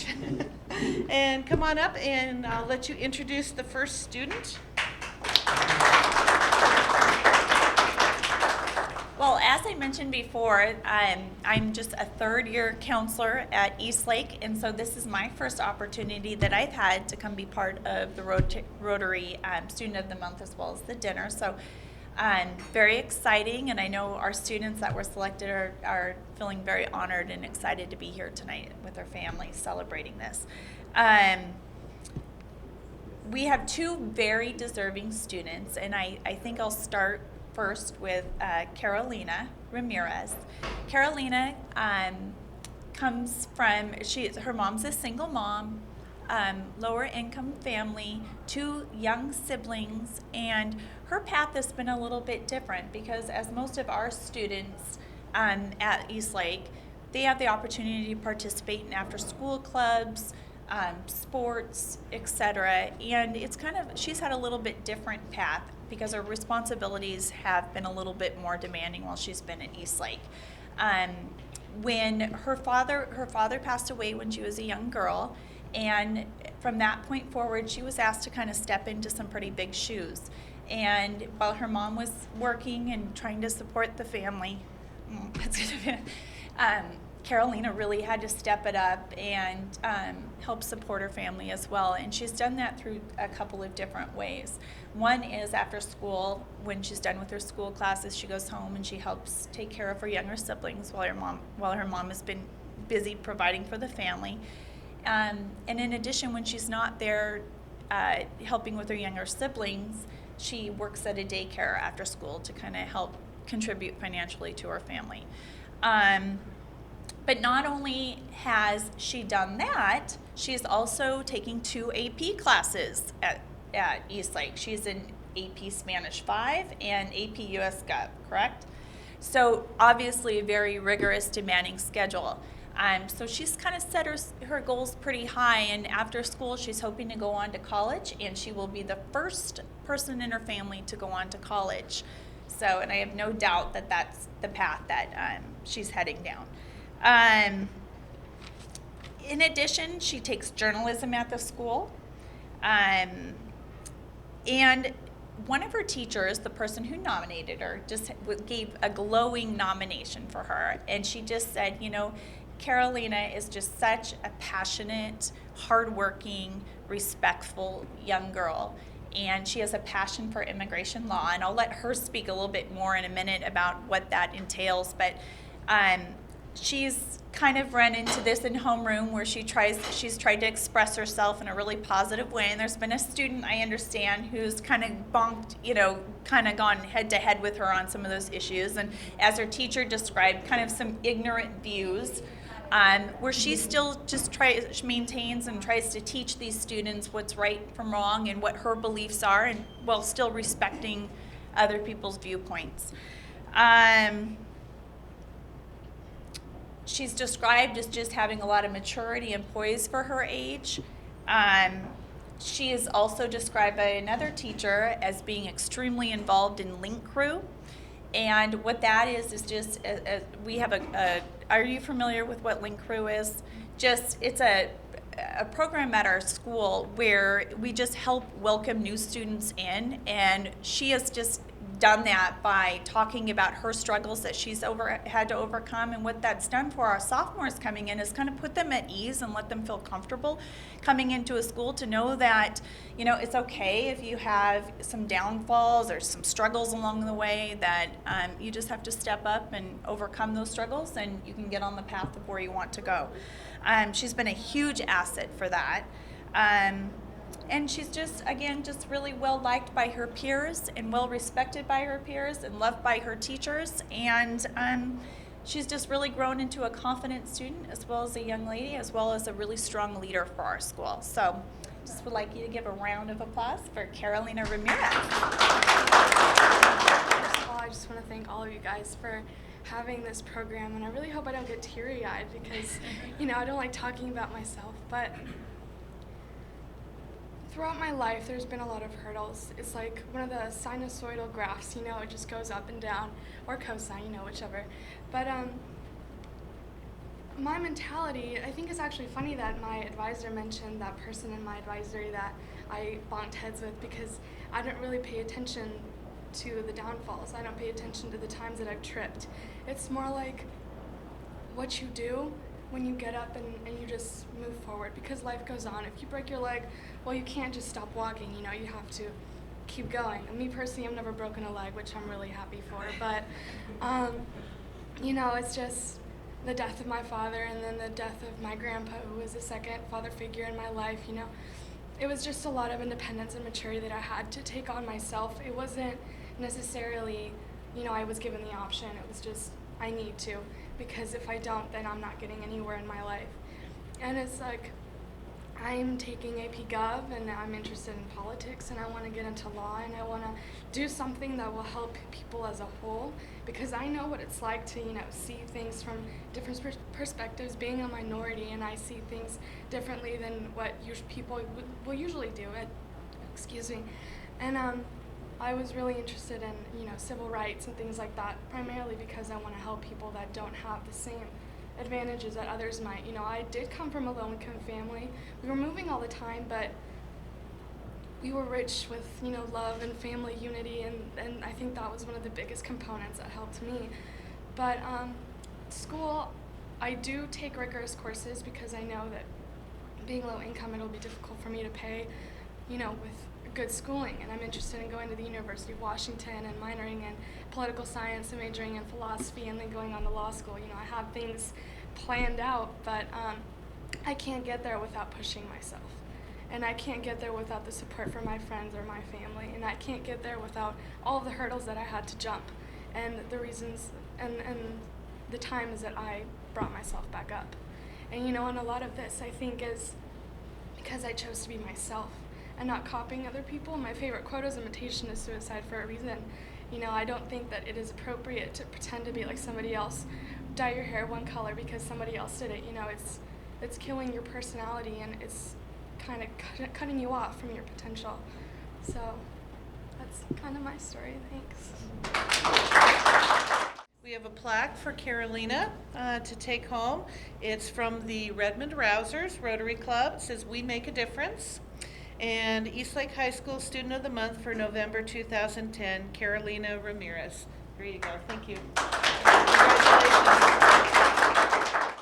much. And come on up, and I'll let you introduce the first student. Well, as I mentioned before, I'm just a third-year counselor at Eastlake, and so this is my first opportunity that I've had to come be part of the Rotary Student of the Month as well as the dinner. So very exciting, and I know our students that were selected are feeling very honored and excited to be here tonight with their families celebrating this. We have two very deserving students, and I think I'll start first with Carolina Ramirez. Carolina comes from, her mom's a single mom, lower income family, 2 young siblings, and her path has been a little bit different because as most of our students at Eastlake, they have the opportunity to participate in after school clubs, sports, etc. And it's she's had a little bit different path because her responsibilities have been a little bit more demanding while she's been at Eastlake. When her father passed away when she was a young girl, and from that point forward, she was asked to kind of step into some pretty big shoes. And while her mom was working and trying to support the family, Carolina really had to step it up and help support her family as well. And she's done that through a couple of different ways. One is after school, when she's done with her school classes, she goes home and she helps take care of her younger siblings while her mom has been busy providing for the family. And in addition, when she's not there helping with her younger siblings, she works at a daycare after school to kind of help contribute financially to her family. But not only has she done that, she's also taking 2 AP classes at Eastlake. She's in AP Spanish 5 and AP US Gov, correct? So obviously a very rigorous, demanding schedule. So she's kind of set her goals pretty high, and after school she's hoping to go on to college, and she will be the first person in her family to go on to college. So, and I have no doubt that that's the path that she's heading down. In addition, she takes journalism at the school. And one of her teachers, the person who nominated her, just gave a glowing nomination for her. And she just said, Carolina is just such a passionate, hardworking, respectful young girl. And she has a passion for immigration law. And I'll let her speak a little bit more in a minute about what that entails. But she's kind of run into this in homeroom where she's tried to express herself in a really positive way. And there's been a student, I understand, who's kind of kind of gone head to head with her on some of those issues. And as her teacher described, kind of some ignorant views. Where she still just maintains and tries to teach these students what's right from wrong and what her beliefs are, and while still respecting other people's viewpoints. She's described as just having a lot of maturity and poise for her age. She is also described by another teacher as being extremely involved in Link Crew. And what that is just, we have are you familiar with what Link Crew is? It's a program at our school where we just help welcome new students in, and she has just done that by talking about her struggles that she's had to overcome, and what that's done for our sophomores coming in is kind of put them at ease and let them feel comfortable coming into a school to know that it's okay if you have some downfalls or some struggles along the way, that you just have to step up and overcome those struggles, and you can get on the path of where you want to go. She's been a huge asset for that. And she's just really well liked by her peers and well respected by her peers and loved by her teachers. And she's just really grown into a confident student as well as a young lady, as well as a really strong leader for our school. So just would like you to give a round of applause for Carolina Ramirez. First of all, I just want to thank all of you guys for having this program, and I really hope I don't get teary-eyed because, I don't like talking about myself, but throughout my life, there's been a lot of hurdles. It's like one of the sinusoidal graphs, it just goes up and down, or cosine, whichever. But my mentality, I think it's actually funny that my advisor mentioned that person in my advisory that I bumped heads with, because I don't really pay attention to the downfalls. I don't pay attention to the times that I've tripped. It's more like what you do when you get up and you just move forward, because life goes on. If you break your leg, well, you can't just stop walking, you know, you have to keep going. And me personally, I've never broken a leg, which I'm really happy for, but you know, it's just the death of my father and then the death of my grandpa, who was the second father figure in my life, you know. It was just a lot of independence and maturity that I had to take on myself. It wasn't necessarily, you know, I was given the option. It was just, I need to, because if I don't, then I'm not getting anywhere in my life. And it's like, I'm taking AP Gov, and I'm interested in politics, and I want to get into law, and I want to do something that will help people as a whole, because I know what it's like to, you know, see things from different perspectives, being a minority, and I see things differently than what people will usually do. Excuse me. And I was really interested in, you know, civil rights and things like that, primarily because I want to help people that don't have the same advantages that others might. You know, I did come from a low-income family. We were moving all the time, but we were rich with, you know, love and family unity, and I think that was one of the biggest components that helped me. But school, I do take rigorous courses because I know that being low income, it'll be difficult for me to pay, you know, with good schooling, and I'm interested in going to the University of Washington and minoring in political science and majoring in philosophy and then going on to law school. You know, I have things planned out, but I can't get there without pushing myself. And I can't get there without the support from my friends or my family. And I can't get there without all of the hurdles that I had to jump. And the reasons and the times that I brought myself back up. And you know, and a lot of this I think is because I chose to be myself and not copying other people. My favorite quote is imitation is suicide for a reason. You know, I don't think that it is appropriate to pretend to be like somebody else, dye your hair one color because somebody else did it. You know, it's killing your personality, and it's kind of cutting you off from your potential. So that's kind of my story. Thanks. We have a plaque for Carolina to take home. It's from the Redmond Rousers Rotary Club. It says, "We make a difference." And Eastlake High School Student of the Month for November 2010, Carolina Ramirez. Here you go. Thank you. Congratulations.